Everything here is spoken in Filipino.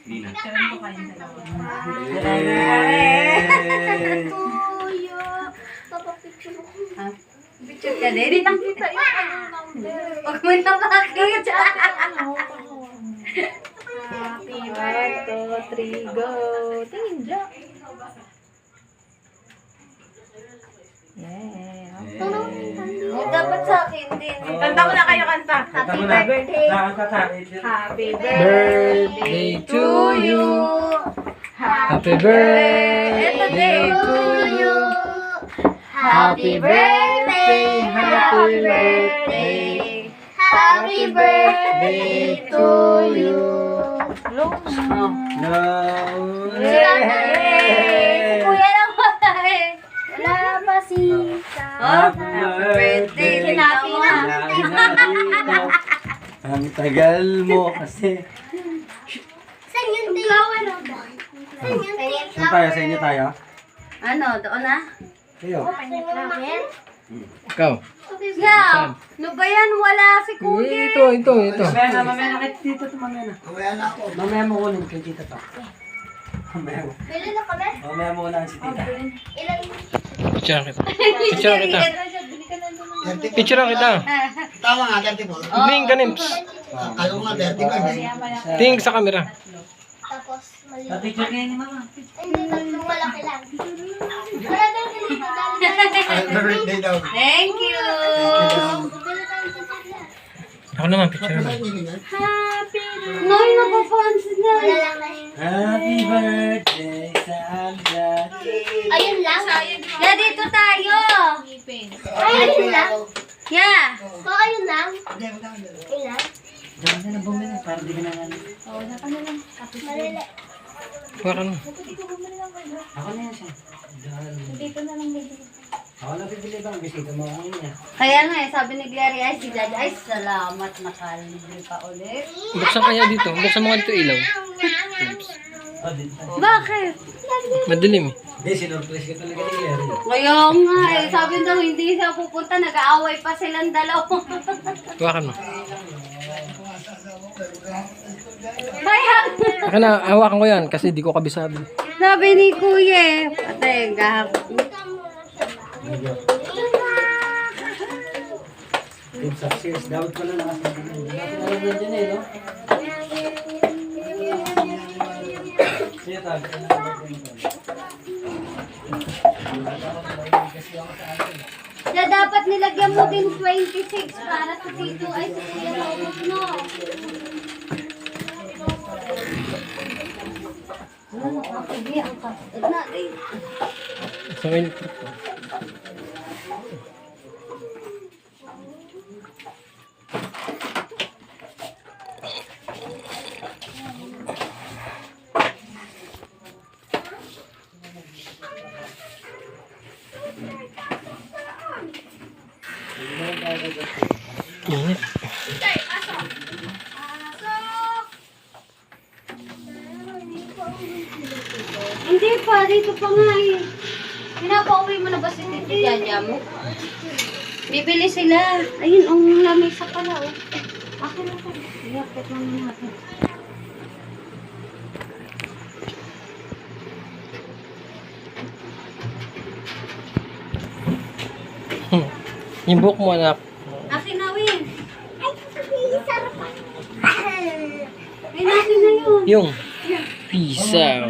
Nina. Picturean ko kayong dalawa. Kuya, papapicture ko. Picture ka din? Hindi nakita yung number. Huwag mo na makita. Happy 1, 2, 3, go. Tingin dyan. Yeah. Oh, dapat sa akin din. Kanta mo na kayo, kanta. Happy birthday. Happy Birthday to you. Happy birthday to you. Happy birthday, happy birthday. Happy birthday to you. No. Si Kuya lang wala eh. Wala pa si Happy birthday. Sinabi na. Ang tagal mo kasi. Saan yung flower of Saan yung Saan tayo? Sa inyo tayo? Ano, doon na? Kayo. flower? Ikaw. Yeah. Ano ba yan? Wala si Kuya. Ito. Mamaya na kay tito to, mamaya na. Mamaya mo kunin kay tita to. Mamaya mo. Bili na kami? Mamaya mo unahan si tita. Ilan? Picture kita. Picture kita. Tama nga, 34. Tingin ka Nims. Kalo nga, 35. Tingin sa camera. Tapos, mali. Picture kayo ni mama. Hindi, tatlong malaki lang. Wala daw dito, Happy birthday daw. Thank you. Ako naman, picture naman. Noy, napapansin na. Wala lang na yun. Happy birthday, Sandra. Ayun lang? Yeah, dito tayo. Ayun lang? Yeah. So, ayun lang? Ayun lang? Diyan na lang bumili para di ka na ano. Malala. Huwag ka naman. Ako na yan siya. Dito na lang bibili. Ako na bibili ba? Bisita mo ako niya. Kaya nga eh, sabi ni Gloria ay si Daddy, ay salamat nakalibre pa ulit. Buksan kaya dito. Buksan mo nga dito ilaw. Oh, din. Bakit? Madilim eh. Hindi, sinurprise ka talaga ni Larry. Kaya nga eh, sabi daw hindi siya pupunta, nag-aaway pa silang dalawa. Hawakan mo. Kaya Akin na, hawakan ko yan kasi di ko kabisado. sabi ni Kuya eh, patay, gahapon. Team success. Dapat pala nakasabi mo. Dapat na dyan eh, no? Siya tabi ka na. Na dapat nilagyan mo din 26 para sa tito ay si Kuya Robot, no? Ano, nakakagi ang kapatid natin. Sa electric po. Init. Hindi pa, dito pa nga eh. Pinapauwi mo na ba si Tito Jaja mo? Bibili sila. Ayun, ang lamesa pala oh. Akin na po. Iyakit lang natin. Yung buhok mo anak. Akin na, Win. Sarap pa. Ay, natin na yun. Yung pizza.